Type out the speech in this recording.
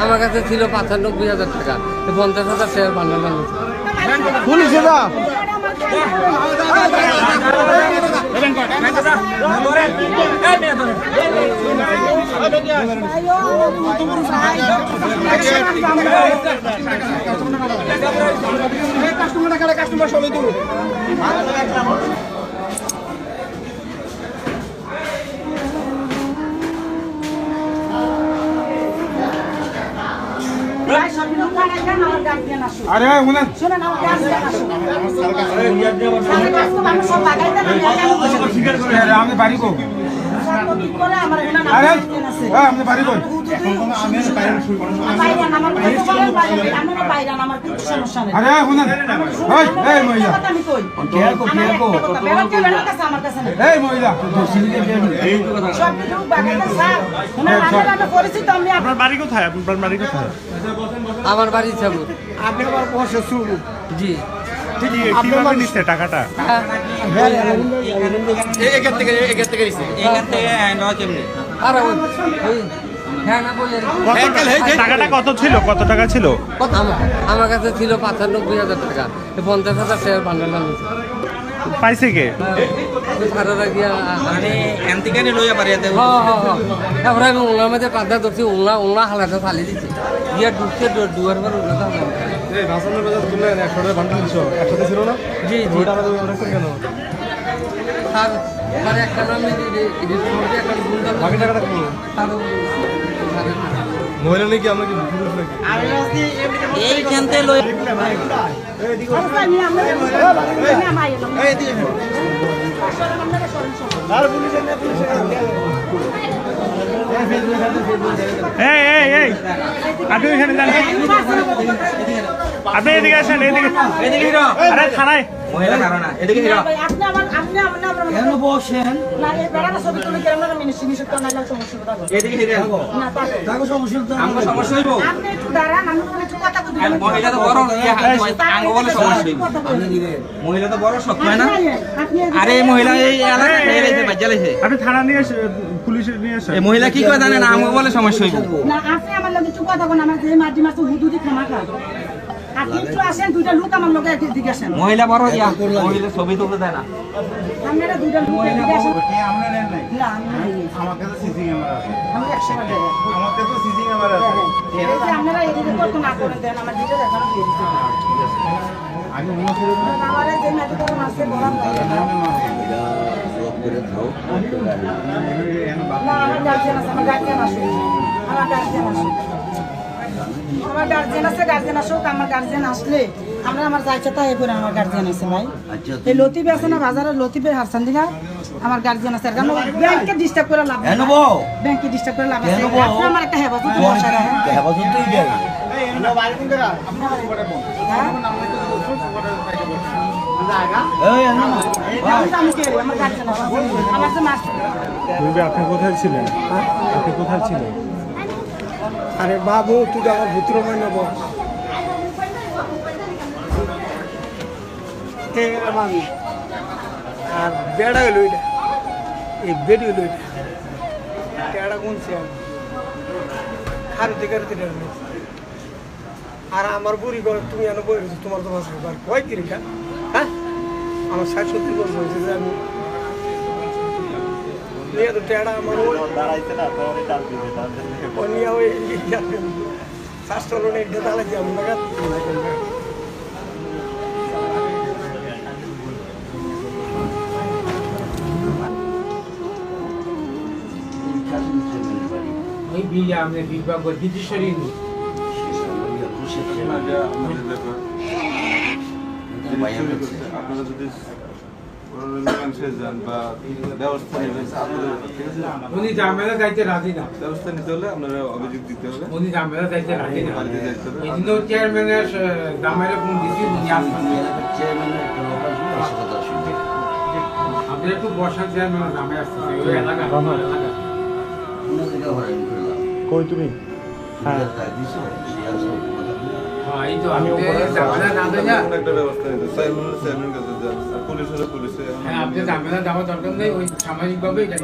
আমার কাছে ছিল 95,000 টাকা, 50,000 শেয়ার বান্ডাল বানিয়েছে। পুলিশে না কাস্টমার সবাই তো আরে শুনেন আমি বাড়ি কো আরে আমি বাড়ি কই আরে শুনেন এই মহিলা এই মহিলা আপনার বাড়ি কোথায়? আপনার বাড়ি কোথায়? আমার বাড়ি যাবো। আপনি আমার বসে শুরু জি, কিভাবে নিচ্ছে টাকাটা? আরে ওই হ্যাঁ না বললেন টাকাটা কত ছিল? কত টাকা ছিল? আমার কাছে ছিল 95,000 টাকা, 50,000 শেয়ার বান্ডাল বানিয়েছে। পাইছে কে? সারারা গিয়া মানে এমতিকানি লইয়া পারি এতে তারপরে আমি ওনার মধ্যে পাতা ধরছি, ওনা হালাতে ফালি দিচ্ছি গিয়া ঢুকছে দুয়ার পর উল্লাতে ভাষণের বাজার তুললেন 100 টাকা বান্ডেল দিছো, 100 ছিল না? জি জি। ওটা আমাদের অনেক কেন আর মানে একটা নাম একটা গুন্ডা বাকি টাকাটা কি মহিলা নাকি আমরা কি পুরুষ নাকি? এই কেনতে লই এই এই এই আপনি এখানে যান, আপনি এদিকে আসেন, এদিকে হিরো আরে থানায় মহিলা কারণ না এদিকে হিরো কেন বসেন এদিকে হিরো কাগজ সমস্যা তো আমগো সমস্যা হইবো মহিলা তো বড় আঙ্গ বলে সমস্যা হইবো মহিলা তো বড় শক্ত হয় না আরে এই মহিলা এই এলাকা খেয়ে লাইছে বাজ্জা লাইছে আপনি থানা নিয়ে এসে পুলিশে নিয়ে আসেন। এই মহিলা কি করে জানে না আমগো বলে সমস্যা হইবো না আপনি আমার লগে চুপ কথা কোন আমার যে মাটি মাছ হুদুদি খামা খা আপনি একটু আসেন, দুইটা লোক আমার লগে এদিকে আসেন। মহিলা বড় ইয়া মহিলা ছবি তুলতে দেয় না আপনারা দুইটা লোক এদিকে আসেন। আমরা নেন নাই, না আমি নাই। আমার কাছে সিসি ক্যামেরা আছে, আমি 100 টাকা দেব। আমার কাছে সিসি ক্যামেরা আছে। এই যে আপনারা এদিকে কত না করে দেন আমার দুইটা দেখানো দিয়ে দিচ্ছি। আমি মনে করি আমারে যে মাটি করে মাছে বড় না আমার গার্জিয়ান আছে, আমার গার্জিয়ান আসুক, আমার গার্জিয়ান আসুক, আমার গার্জিয়ান আছে, গার্জিয়ান আসুক। আমার গার্জিয়ান আসলে আমরা আমার যাইছে তাই করে আমার গার্জিয়ান আছে ভাই। এই লতিফে আছে না বাজারের লতিফে হারসান দিনা আমার গার্জিয়ান আছে, কারণ ব্যাংকে ডিস্টার্ব করে লাভ নেই, ব্যাংকে ডিস্টার্ব করে লাভ আছে। আপনি আমার একটা হেফাজত বসা রাখেন, হেফাজতই দেয় এই এনো বাড়ি কোন জায়গা? আপনি বড় বোন এই না আমি কে আমার গার্জিয়ান আছে, আমার যে মাস্টার আপনি কোথায় ছিলেন? আপনি কোথায় ছিলেন? আরে বাবু তুই তো আমার ভূত্র মনে নেব আর বেড়া হইল এটা, এই বেড হইল এটা টেড়া গুনছে খারতে খারতে আর আমার বুড়ি ঘর তুমি এনে বই রয়েছো, তোমার তো বাসা কয় কি রেখা? হ্যাঁ আমার 60-70 বছর হয়েছে যে আমি নিয়ে তো টেড়া আমার দাঁড়াইছে না তো নিয়ে ওই স্বাস্থ্য লোনে একটা দাঁড়াই আমি লাগাত ওই বিয়ে আমরা বিভাগ বিদেশেরই আপনারা যদি যান বা ব্যবস্থা নেবেন, উনি জামেলা যাইতে রাজি না, ব্যবস্থা নিতে হলে আপনারা অভিযোগ দিতে হবে, উনি জামেলা যাইতে রাজি না। বাড়িতে যাইতে হবে। এই জন্য চেয়ারম্যানের জামাইরে ফোন দিচ্ছি, উনি আসবেন। আপনি একটু বসান, চেয়ারম্যানের জামাই আসছে ওই এলাকা কই তুমি? হ্যাঁ এই তো আমি জামেলা না দেয় না। কোনো একটা ব্যবস্থা নিতে চেয়ারম্যান কাছে যান, পুলিশ হলে পুলিশে হ্যাঁ আপনি জামেলা যাওয়ার দরকার নেই, ওই সামাজিকভাবে এটা